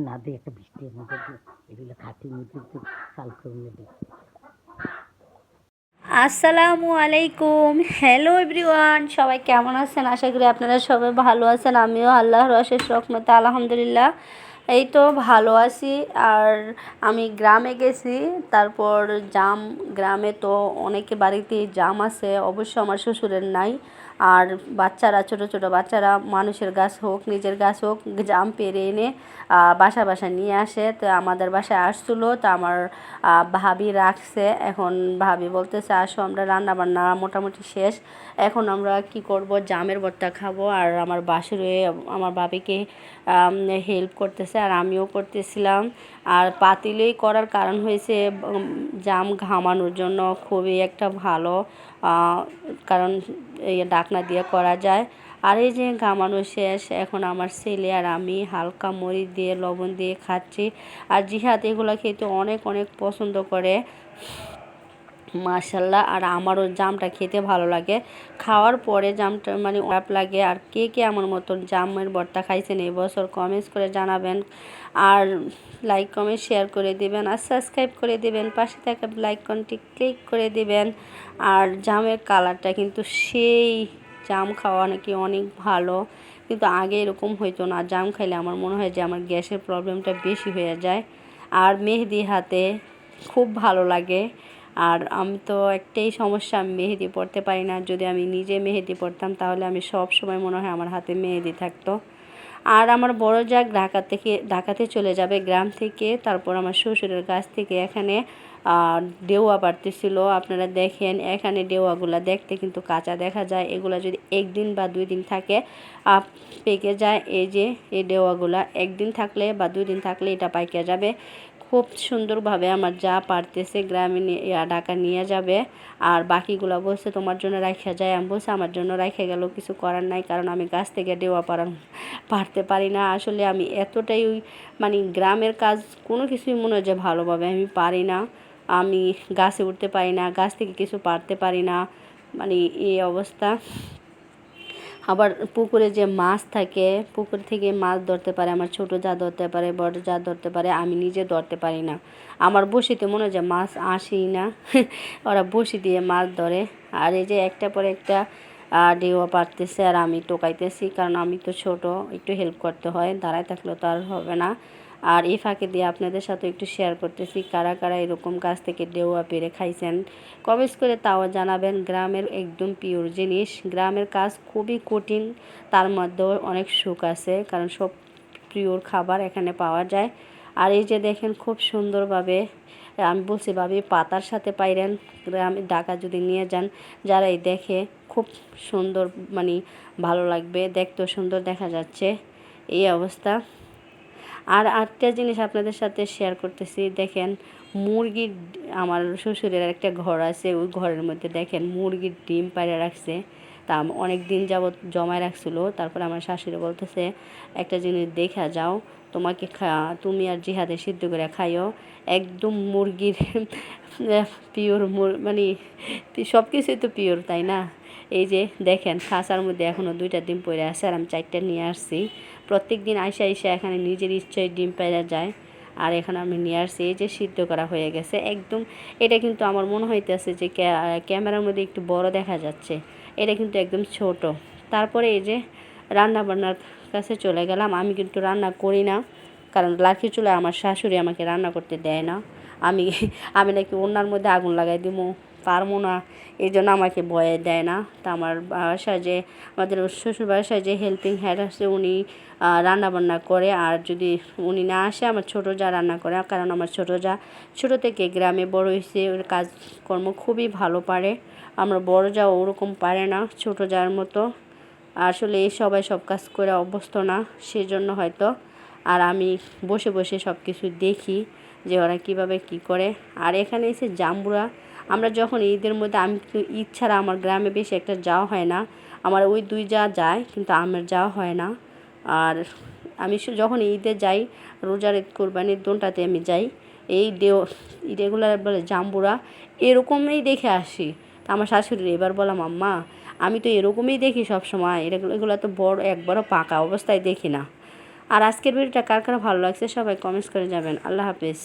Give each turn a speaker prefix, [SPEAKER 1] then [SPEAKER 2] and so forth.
[SPEAKER 1] না দিয়ে একটা বৃষ্টির মধ্যে এগুলো খাটি মধ্যে চাল করে দিই।
[SPEAKER 2] আসসালামু আলাইকুম, হ্যালো এভরিওয়ান, সবাই কেমন আছেন? আশা করি আপনারা সবাই ভালো আছেন। আমিও আল্লাহর অশেষ রহমতে আলহামদুলিল্লাহ এই তো ভালো আছি। আর আমি গ্রামে গেছি, তারপর গ্রামে তো অনেকে বাড়িতেই জাম আছে, অবশ্য আমার শ্বশুরের নাই। আর বাচ্চারা, ছোট ছোট বাচ্চারা মানুষের গাছ হোক নিজের গাছ হোক জাম পেড়ে এনে বাসা নিয়ে আসে। তো আমাদের বাসায় আসছিলো, তো আমার ভাবি রাখছে। এখন ভাবি বলতেছে আসো, আমরা রান্না বান্না মোটামুটি শেষ, এখন আমরা কি করব, জামের ভর্তা খাবো। আর আমার বাসুরে আমার ভাবিকে হেল্প করতেছে আর আমিও করতেছিলাম। আর পাতিলেই করার কারণ হয়েছে জাম ঘামানোর জন্য খুবই একটা ভালো, কারণ এই ঢাকনা দিয়ে করা যায়। আর এই যে ঘামানো শেষ, এখন আমার ছেলে আর আমি হালকা মরিচ দিয়ে লবণ দিয়ে খাচ্ছি। আর জিহাদ এগুলো খেতে অনেক অনেক পছন্দ করে, মাশাল্লাহ। আর আমারও জামটা খেতে ভালো লাগে, খাওয়ার পরে জামটা মানে খারাপ লাগে। আর কে কে আমার মতন জামের ভর্তা খাইছেন এই বছর কমেন্টস করে জানাবেন। আর লাইক কমেন্ট শেয়ার করে দিবেন আর সাবস্ক্রাইব করে দিবেন, পাশে থাকা লাইক কনটি ক্লিক করে দিবেন। আর জামের কালারটা কিন্তু সেই, জাম খাওয়া নাকি অনেক ভালো, কিন্তু আগে এরকম হইতো না। জাম খাইলে আমার মনে হয় যে আমার গ্যাসের প্রবলেমটা বেশি হয়ে যায়। আর মেহেদি হাতে খুব ভালো লাগে। আর আমি তো একটাই সমস্যা, আমি মেহেদি পরতে পারি না। যদি আমি নিজে মেহেদি পরতাম তাহলে আমি সব সময় মনে হয় আমার হাতে মেহেদি থাকতো। আর আমার বড় যা ঢাকাতে চলে যাবে গ্রাম থেকে, তারপর আমার শ্বশুরের কাছ থেকে এখানে ডেওয়া পাড়তেছিল। আপনারা দেখেন এখানে ডেওয়াগুলো দেখতে কিন্তু কাঁচা দেখা যায়, এগুলো যদি একদিন বা 2 দিন থাকে পেকে যায়। এই যে এই ডেওয়াগুলা একদিন থাকলে বা 2 দিন থাকলে এটা পাইকে যাবে। খুব সুন্দরভাবে আমার যা পারতেছে গ্রামে ঢাকা নিয়ে যাবে। আর বাকিগুলো বলছে তোমার জন্য রাখা যায়, আমি বলছি আমার জন্য রাখা গেল, কিছু করার নাই, কারণ আমি গাছ থেকে ডেওয়া পারতে পারি না। আসলে আমি এতটাই মানে গ্রামের কাজ কোনো কিছুই মনে হয় যে ভালোভাবে আমি পারি না। আমি গাছে উঠতে পারি না, গাছ থেকে কিছু পারতে পারি না, মানে এই অবস্থা। আবার পুকুরে যে মাছ থাকে, পুকুর থেকে মাছ ধরতে পারে আমার ছোটো যা, ধরতে পারে বড় যা, ধরতে পারে, আমি নিজে ধরতে পারি না। আমার বড়শিতে মনে হয় যে মাছ আসেই না ওরা বড়শি দিয়ে মাছ ধরে। আর এই যে একটা পর একটা ডেওয়া পারতেছে আর আমি টোকাইতেছি, কারণ আমি তো ছোট, একটু হেল্প করতে হয়, দাঁড়ায় থাকলেও তো আর হবে না। আর এই ফাঁকে দিয়ে আপনাদের সাথে একটু শেয়ার করতেছি কারা কারা এরকম গাছ থেকে ডেওয়া পেরে খাইছেন, কমেন্টস করে তাও জানাবেন। গ্রামের একদম পিওর জিনিস, গ্রামের কাজ খুবই কঠিন, তার মধ্যেও অনেক সুখ আছে, কারণ সব পিওর খাবার এখানে পাওয়া যায়। আর এই যে দেখেন খুব সুন্দরভাবে, আমি বলছি ভাবি পাতার সাথে পাইরেন গ্রামে ঢাকা যদি নিয়ে যান, যারাই দেখে খুব সুন্দর, মানে ভালো লাগবে, দেখতেও সুন্দর দেখা যাচ্ছে, এই অবস্থা। আর আরেকটা জিনিস আপনাদের সাথে শেয়ার করতেছি, দেখেন মুরগির, আমার শ্বশুরের একটা ঘর আছে, ওই ঘরের মধ্যে দেখেন মুরগির ডিম পাড়ে রাখছে। তা অনেক দিন যাবৎ জমায় রাখছিল। তারপর আমার শাশুড়ি বলতেছে একটা জিনিস দেখা যাও, তোমাকে তুমি আর জিহাদে সিদ্ধ করে খাইও, একদম মুরগির পিওর, মানে সব কিছুই তো পিওর, তাই না? এই যে দেখেন খাঁচার মধ্যে এখনও 2টা ডিম পড়ে আছে, আর আমি 4টা নিয়ে আসছি। প্রত্যেক দিন আইসা এখানে নিজের ইচ্ছায় ডিম পাড়া যায়, আর এখানে আমি নিয়ে আসছি। এই যে সিদ্ধ করা হয়ে গেছে একদম। এটা কিন্তু আমার মনে হইতেছে যে ক্যামেরার মধ্যে একটু বড় দেখা যাচ্ছে, এটা কিন্তু একদম ছোট। তারপরে এই যে রান্না বান্নার কাছে চলে গেলাম। আমি কিন্তু রান্না করি না, কারণ লাঠি চুলায় আমার শাশুড়ি আমাকে রান্না করতে দেয় না। আমি আমি নাকি ওনার মধ্যে আগুন লাগাই দিব, পারবো না, এই জন্য আমাকে ভয়ে দেয় না। তা আমার বাসায় যে, আমাদের শ্বশুর বাসায় যে হেল্পিং হ্যান্ড আছে উনি রান্না বান্না করে। আর যদি উনি না আসে আমার ছোটো যা রান্না করে, কারণ আমার ছোটো যা ছোটো থেকে গ্রামে বড় হয়েছে, ওর কাজকর্ম খুবই ভালো পারে। আমরা বড় যা ওরকম পারে না ছোটো যার মতো। আসলে এই সবাই সব কাজ করে অভ্যস্ত না, সেজন্য হয়তো। আর আমি বসে বসে সব কিছু দেখি যে ওরা কীভাবে কী করে। আর এখানে এসে জাম্বুরা, আমরা যখন ঈদের মধ্যে, আমি কিন্তু ঈদ ছাড়া আমার গ্রামে বেশি একটা যাওয়া হয় না, আমার ওই 2 যা যায়, কিন্তু আমার যাওয়া হয় না। আর আমি যখন ঈদে যাই, রোজার ঈদ কোরবানির দোনটাতে আমি যাই, এই রেগুলার বলে জাম্বুরা এরকমই দেখে আসি। তা আমার শাশুড়ি এবার বললাম আম্মা, আমি তো এরকমই দেখি সব সময়, এগুলো তো বড় একবারও পাকা অবস্থায় দেখি না। আর আজকের ভিডিওটা কার কার ভালো লাগছে সবাই কমেন্টস করে যাবেন। আল্লাহ হাফেজ।